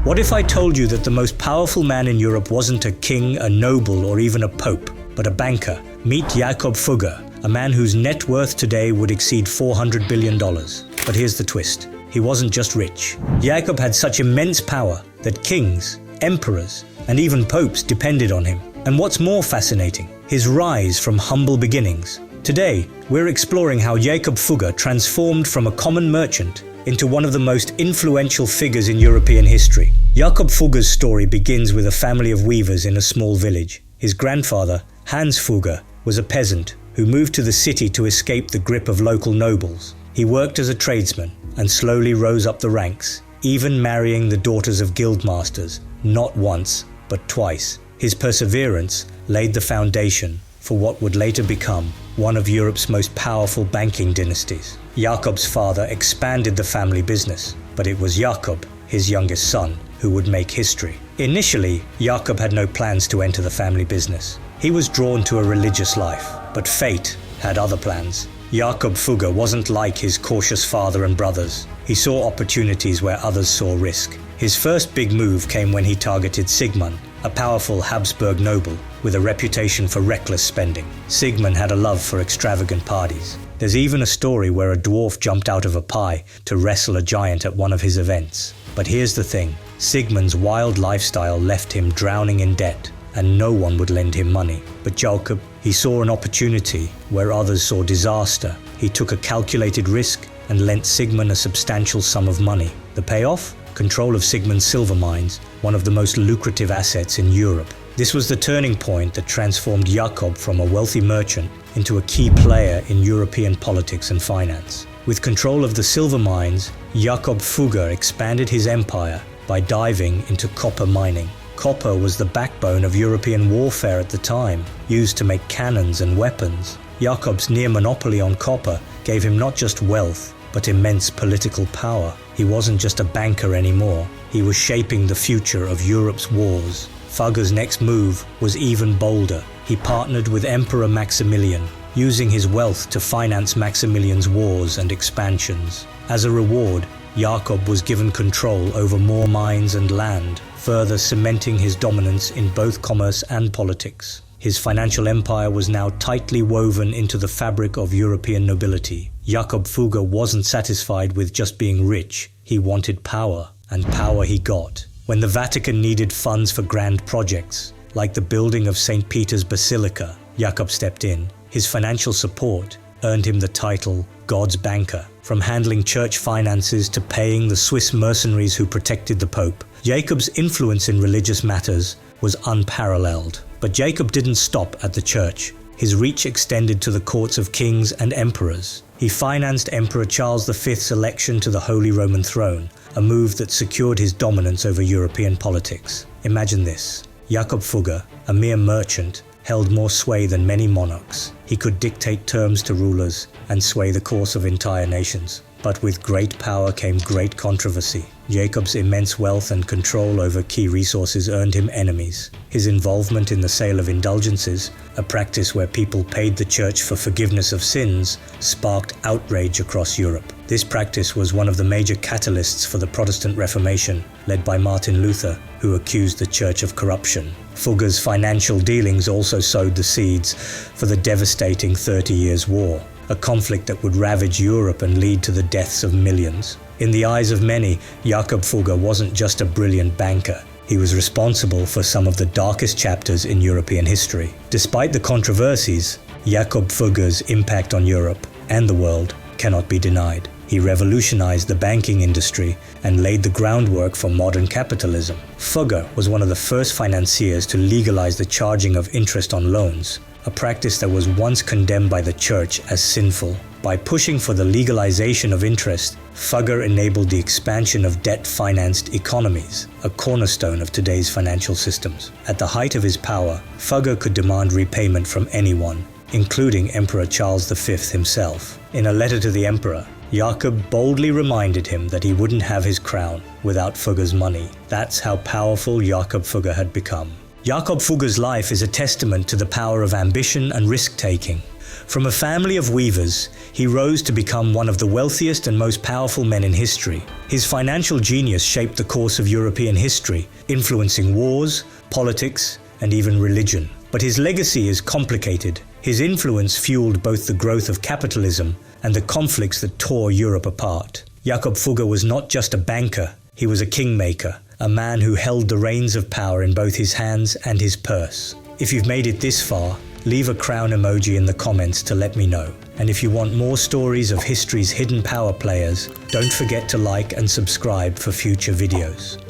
What if I told you that the most powerful man in Europe wasn't a king, a noble, or even a pope, but a banker? Meet Jakob Fugger, a man whose net worth today would exceed $400 billion. But here's the twist. He wasn't just rich. Jakob had such immense power that kings, emperors, and even popes depended on him. And what's more fascinating, his rise from humble beginnings. Today, we're exploring how Jakob Fugger transformed from a common merchant into one of the most influential figures in European history. Jakob Fugger's story begins with a family of weavers in a small village. His grandfather, Hans Fugger, was a peasant who moved to the city to escape the grip of local nobles. He worked as a tradesman and slowly rose up the ranks, even marrying the daughters of guildmasters, not once, but twice. His perseverance laid the foundation for what would later become one of Europe's most powerful banking dynasties. Jakob's father expanded the family business, but it was Jakob, his youngest son, who would make history. Initially, Jakob had no plans to enter the family business. He was drawn to a religious life, but fate had other plans. Jakob Fugger wasn't like his cautious father and brothers. He saw opportunities where others saw risk. His first big move came when he targeted Sigmund, a powerful Habsburg noble with a reputation for reckless spending. Sigmund had a love for extravagant parties. There's even a story where a dwarf jumped out of a pie to wrestle a giant at one of his events. But here's the thing, Sigmund's wild lifestyle left him drowning in debt, and no one would lend him money. But Jakob, he saw an opportunity where others saw disaster. He took a calculated risk and lent Sigmund a substantial sum of money. The payoff? Control of Sigmund's silver mines, one of the most lucrative assets in Europe. This was the turning point that transformed Jakob from a wealthy merchant into a key player in European politics and finance. With control of the silver mines, Jakob Fugger expanded his empire by diving into copper mining. Copper was the backbone of European warfare at the time, used to make cannons and weapons. Jakob's near monopoly on copper gave him not just wealth, but immense political power. He wasn't just a banker anymore. He was shaping the future of Europe's wars. Fugger's next move was even bolder. He partnered with Emperor Maximilian, using his wealth to finance Maximilian's wars and expansions. As a reward, Jakob was given control over more mines and land, further cementing his dominance in both commerce and politics. His financial empire was now tightly woven into the fabric of European nobility. Jakob Fugger wasn't satisfied with just being rich. He wanted power, and power he got. When the Vatican needed funds for grand projects, like the building of St. Peter's Basilica, Jakob stepped in. His financial support earned him the title God's banker. From handling church finances to paying the Swiss mercenaries who protected the Pope, Jacob's influence in religious matters was unparalleled. But Jakob didn't stop at the church. His reach extended to the courts of kings and emperors. He financed Emperor Charles V's election to the Holy Roman throne, a move that secured his dominance over European politics. Imagine this. Jakob Fugger, a mere merchant, held more sway than many monarchs. He could dictate terms to rulers and sway the course of entire nations. But with great power came great controversy. Jacob's immense wealth and control over key resources earned him enemies. His involvement in the sale of indulgences, a practice where people paid the church for forgiveness of sins, sparked outrage across Europe. This practice was one of the major catalysts for the Protestant Reformation, led by Martin Luther, who accused the church of corruption. Fugger's financial dealings also sowed the seeds for the devastating 30 Years' War, a conflict that would ravage Europe and lead to the deaths of millions. In the eyes of many, Jakob Fugger wasn't just a brilliant banker. He was responsible for some of the darkest chapters in European history. Despite the controversies, Jakob Fugger's impact on Europe and the world cannot be denied. He revolutionized the banking industry and laid the groundwork for modern capitalism. Fugger was one of the first financiers to legalize the charging of interest on loans, a practice that was once condemned by the church as sinful. By pushing for the legalization of interest, Fugger enabled the expansion of debt-financed economies, a cornerstone of today's financial systems. At the height of his power, Fugger could demand repayment from anyone, including Emperor Charles V himself. In a letter to the emperor, Jakob boldly reminded him that he wouldn't have his crown without Fugger's money. That's how powerful Jakob Fugger had become. Jakob Fugger's life is a testament to the power of ambition and risk-taking. From a family of weavers, he rose to become one of the wealthiest and most powerful men in history. His financial genius shaped the course of European history, influencing wars, politics, and even religion. But his legacy is complicated. His influence fueled both the growth of capitalism and the conflicts that tore Europe apart. Jakob Fugger was not just a banker, he was a kingmaker, a man who held the reins of power in both his hands and his purse. If you've made it this far, leave a crown emoji in the comments to let me know. And if you want more stories of history's hidden power players, don't forget to like and subscribe for future videos.